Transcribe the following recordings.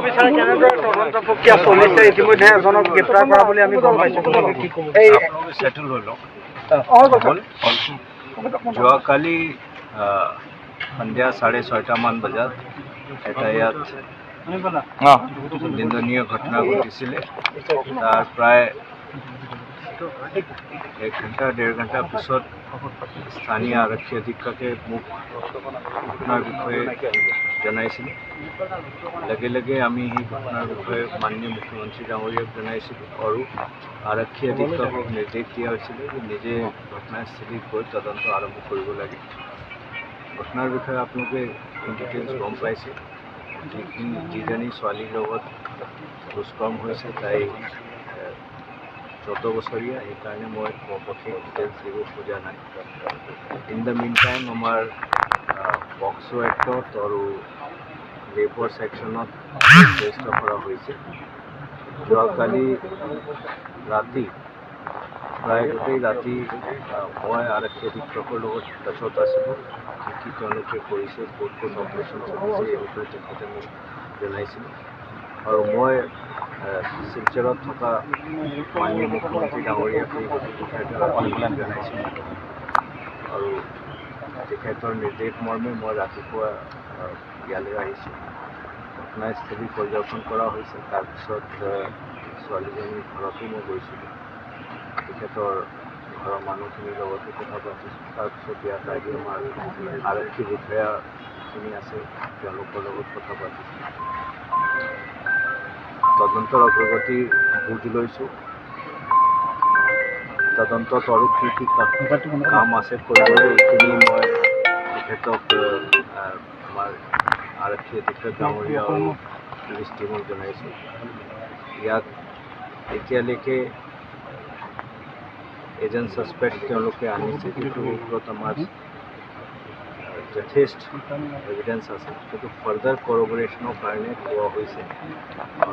বিচাৰে কেনেদৰে তদন্ত প্ৰক্ৰিয়া চলিছে ইতিমধ্যে এজনক গ্ৰেপ্তাৰ কৰা বুলি আমি গম পাইছোঁ কি ক'ব সেটেল হৈ লওক যোৱাকালি সন্ধিয়া 6:30মান বজাত এটা ইয়াত নিন্দনীয় ঘটনা ঘটিছিলে তাৰ প্ৰায় 1 ঘণ্টা 1.5 ঘণ্টা পিছত স্থানীয় আৰক্ষী অধীক্ষকে মোক ঘটনাৰ বিষয়ে জনাইছিলে লগে লগে আমি সেই ঘটনাৰ বিষয়ে মাননীয় মুখ্যমন্ত্ৰী ডাঙৰীয়াক জনাইছিলোঁ আৰু আৰক্ষী অধীক্ষকক নিৰ্দেশ দিয়া হৈছিলে যে নিজে ঘটনাস্থলীত গৈ তদন্ত আৰম্ভ কৰিব লাগে ঘটনাৰ বিষয়ে আপোনালোকে ডিটেইলছ গম পাইছে যিজনী ছোৱালীৰ লগত দুষ্কৰ্ম হৈছে তাই 14 বছৰীয়া সেইকাৰণে মই সঠিক ডিটেইলছ দিব খোজা নাই ইন দ্য মিন টাইম আমাৰ পক্সো এক্টত আৰু ৰেপৰ ছেকশ্যনত ৰেজিষ্টাৰ কৰা হৈছে যোৱাকালি ৰাতি প্ৰায় গোটেই ৰাতি মই আৰক্ষী অধীক্ষকৰ লগত টাচত আছিলোঁ কি তেওঁলোকে কৰিছে ক'ত ক'ত অপাৰেশ্যন চলিছে এই বিষয়ে তেখেতে মোক জনাইছিল আৰু মই শিলচৰত থকা মাননীয় মুখ্যমন্ত্ৰী ডাঙৰীয়াক এই বিষয়ে জনাইছিলোঁ আৰু তেখেতৰ নিৰ্দেশ মৰ্মে মই ৰাতিপুৱা ইয়ালৈ আহিছোঁ ঘটনাস্থলী পৰিদৰ্শন কৰা হৈছে তাৰপিছত ছোৱালীজনীৰ ঘৰতো মই গৈছিলোঁ তেখেতৰ ঘৰৰ মানুহখিনিৰ লগতো কথা পাতিছোঁ তাৰপিছত ইয়াত আহি আমাৰ আৰক্ষী বিষয়াখিনি আছে তেওঁলোকৰ লগত কথা পাতিছোঁ তদন্তৰ অগ্ৰগতিৰ বুজ লৈছোঁ তদন্তত আৰু কি কি কাম আছে কৰিবলৈ এইখিনি মই তেখেতক আমাৰ আৰক্ষী অধীক্ষক ডাঙৰীয়া আৰু পুলিচ টিমক জনাইছোঁ ইয়াত এতিয়ালৈকে এজন ছাছপেক্ট তেওঁলোকে আনিছে যিটোৰ ওপৰত আমাৰ যথেষ্ট এভিডেঞ্চ আছে কিন্তু ফাৰ্ডাৰ কৰ'বৰেশ্যনৰ কাৰণে কোৱা হৈছে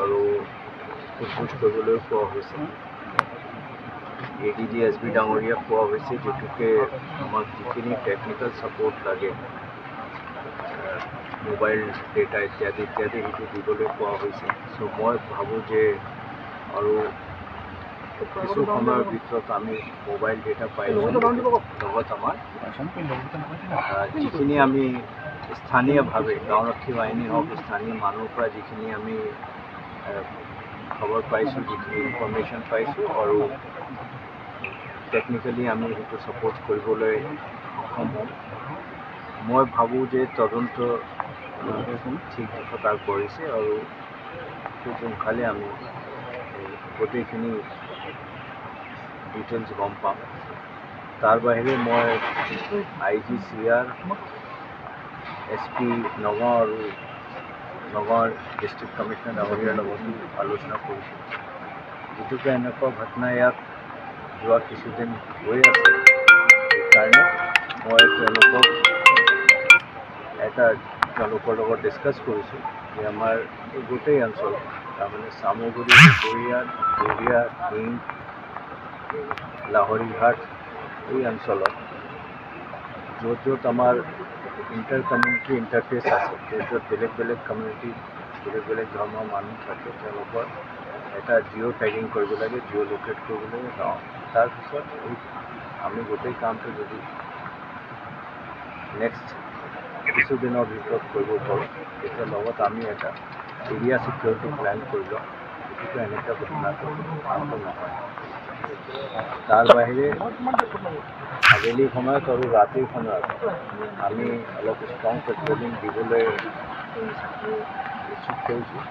আৰু সোধপোছ কৰিবলৈও কোৱা হৈছে ADG SB ডাঙৰীয়াক কোৱা হৈছে যিটোকে আমাক যিখিনি টেকনিকেল ছাপোৰ্ট লাগে মোবাইল ডেটা ইত্যাদি সেইটো দিবলৈ কোৱা হৈছে চ' মই ভাবোঁ যে আৰু কিছু সময়ৰ ভিতৰত আমি মোবাইল ডেটা পাই লগত আমাৰ যিখিনি আমি স্থানীয়ভাৱে গাঁওৰক্ষী বাহিনী হওক স্থানীয় মানুহৰ পৰা যিখিনি আমি খবৰ পাইছোঁ যিখিনি ইনফৰ্মেশ্যন পাইছোঁ আৰু টেকনিকেলি আমি সেইটো ছাপোৰ্ট কৰিবলৈ সক্ষম হ'ম মই ভাবোঁ যে তদন্ত ঠিক দিশত আগবাঢ়িছে আৰু খুব সোনকালে আমি গোটেইখিনি ডিটেইলছ গম পাম তাৰ বাহিৰে মই IG CR SP নগাঁও আৰু নগাঁৱৰ ডিষ্ট্ৰিক্ট কমিশ্যনাৰ ডাঙৰীয়াৰ লগতো আলোচনা কৰিছোঁ যিটোকে এনেকুৱা ঘটনা ইয়াত যোৱা কিছুদিন হৈ আছে সেইকাৰণে মই তেওঁলোকৰ লগত ডিছকাছ কৰিছোঁ যে আমাৰ এই গোটেই অঞ্চল তাৰমানে চামগুৰি দুপৰীয়া দেৰিয়া হিং লাহৰীঘাট এই অঞ্চলত য'ত য'ত আমাৰ ইণ্টাৰ কমিউনিটি ইণ্টাৰফেচ আছে য'ত বেলেগ বেলেগ কমিউনিটি বেলেগ ধৰ্মৰ মানুহ থাকে তেওঁলোকৰ এটা জিঅ' টেগিং কৰিব লাগে জিঅ' লোকেট কৰিব লাগে গাঁও তাৰপিছত আমি গোটেই কামটো যদি নেক্সট কিছুদিনৰ ভিতৰত কৰিব পাৰোঁ তেতিয়া লগত আমি এটা এৰিয়া ছিকিউৰিটি প্লেন কৰি লওঁ গতিকে এনেকুৱা ঘটনাটো নহয় তাৰ বাহিৰে আবেলি সময়ত আৰু ৰাতিৰ সময়ত আমি অলপ ষ্ট্ৰং পেট্ৰলিং দিবলৈ ইচ্ছুক কৰিছোঁ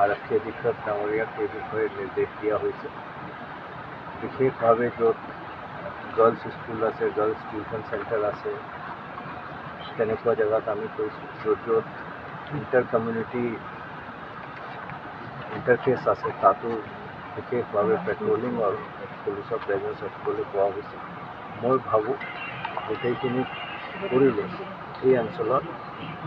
আৰক্ষী অধীক্ষক ডাঙৰীয়াক এই বিষয়ে নিৰ্দেশ দিয়া হৈছে বিশেষভাৱে য'ত গাৰ্লছ স্কুল আছে গাৰ্লছ টিউশ্যন চেণ্টাৰ আছে তেনেকুৱা জেগাত আমি কৰিছোঁ য'ত য'ত ইণ্টাৰ কমিউনিটি ইণ্টাৰফেচ আছে তাতো বিশেষভাৱে পেট্ৰলিং আৰু পুলিচৰ প্ৰেজেঞ্চ ৰাখিবলৈ কোৱা হৈছে মই ভাবোঁ গোটেইখিনি কৰিলে এই অঞ্চলত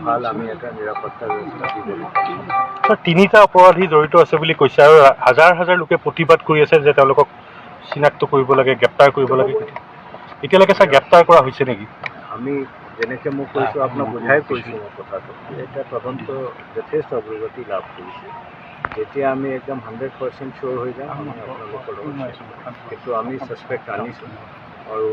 ভাল আমি এটা নিৰাপত্তা ব্যৱস্থা দিবলৈ পাৰোঁ। 3টা অপৰাধী জড়িত আছে বুলি কৈছে আৰু হাজাৰ হাজাৰ লোকে প্ৰতিবাদ কৰি আছে যে তেওঁলোকক চিনাক্ত কৰিব লাগে গ্ৰেপ্তাৰ কৰিব লাগে এতিয়ালৈকে গ্ৰেপ্তাৰ কৰা হৈছে নেকি আমি যেনেকৈ মোক কৈছোঁ আপোনাক বুজাই কৈছোঁ মই কথাটো এটা তদন্ত যথেষ্ট অগ্ৰগতি লাভ কৰিছে যেতিয়া আমি একদম 100% চিয়'ৰ হৈ যাম আমি আপোনালোকৰ লগত কিন্তু আমি ছাছপেক্ট আনিছোঁ আৰু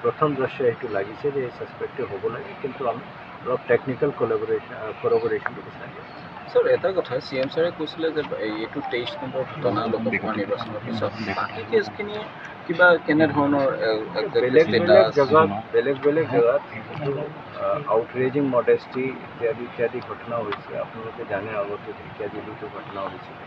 প্ৰথম দৃশ্য এইটো লাগিছে যে এই ছাছপেক্টটো হ'ব লাগে কিন্তু আমি অলপ টেকনিকেল কৰবৰেশ্যনটো বিচাৰি আছোঁ স্যাৰ এটা কথা CM ছাৰে কৈছিলে যে এইটো 23 নম্বৰ ঘটনা লোকসভা নিৰ্বাচনৰ পিছত বাকী কেছখিনি কিবা কেনেধৰণৰ বেলেগ জেগাত আউটৰেজিং মডেষ্টি ইত্যাদি ঘটনা হৈছে আপোনালোকে জানে আগতে ঢেকীয়াজুলিতো ঘটনা হৈছিলে